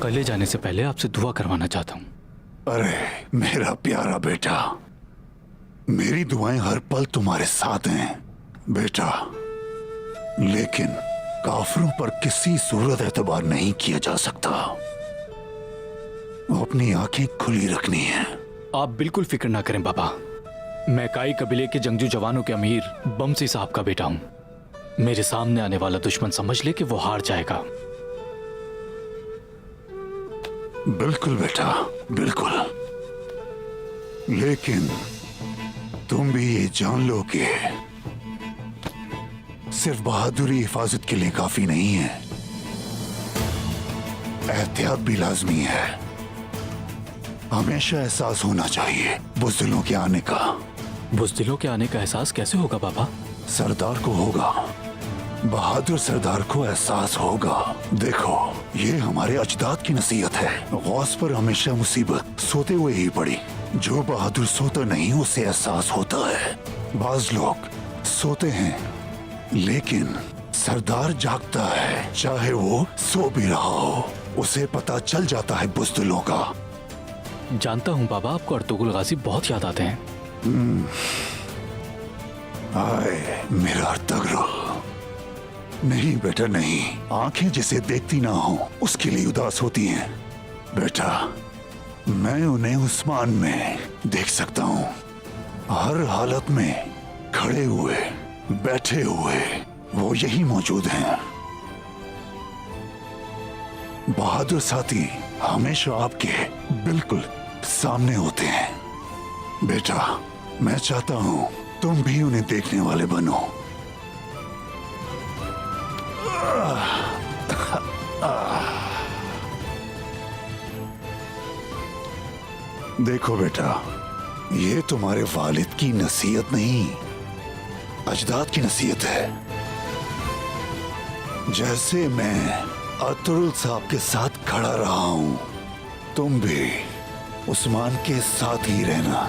कले जाने से पहले आपसे दुआ करवाना चाहता हूँ। अरे मेरा प्यारा बेटा, मेरी दुआएं हर पल तुम्हारे साथ हैं बेटा, लेकिन काफिरों पर किसी सूरत एतबार नहीं किया जा सकता। अपनी आंखें खुली रखनी है। आप बिल्कुल फिक्र ना करें बाबा। मैं काई कबीले के जंगजू जवानों के अमीर बमसी साहब का बेटा हूँ। मेरे सामने आने वाला दुश्मन समझ ले कि वो हार जाएगा। बिल्कुल बेटा, बिल्कुल। लेकिन तुम भी ये जान लो कि सिर्फ बहादुरी हिफाजत के लिए काफी नहीं है, एहतियात भी लाजमी है। हमेशा एहसास होना चाहिए बुज़दिलों के आने का। बुज़दिलों के आने का एहसास कैसे होगा बाबा? सरदार को होगा, बहादुर सरदार को एहसास होगा। देखो, ये हमारे अजदाद की नसीहत है। गौस पर हमेशा मुसीबत सोते हुए ही पड़ी। जो बहादुर सोता नहीं उसे एहसास होता है। बाज लोग सोते हैं लेकिन सरदार जागता है, चाहे वो सो भी रहा हो। उसे पता चल जाता है बुज़दिलों का। जानता हूँ बाबा, आपको अर्तुगरुल गाजी बहुत याद आते हैं। आए मेरा अर्तुगरुल। नहीं बेटा नहीं, आंखें जिसे देखती ना हो उसके लिए उदास होती हैं। बेटा, मैं उन्हें उस्मान में देख सकता हूँ, हर हालत में खड़े हुए बैठे हुए वो यही मौजूद हैं। बहादुर साथी हमेशा आपके बिल्कुल सामने होते हैं। बेटा, मैं चाहता हूँ तुम भी उन्हें देखने वाले बनो। देखो बेटा, ये तुम्हारे वालिद की नसीहत नहीं, अजदाद की नसीहत है। जैसे मैं अर्तुगरुल साहब के साथ खड़ा रहा हूं, तुम भी उस्मान के साथ ही रहना।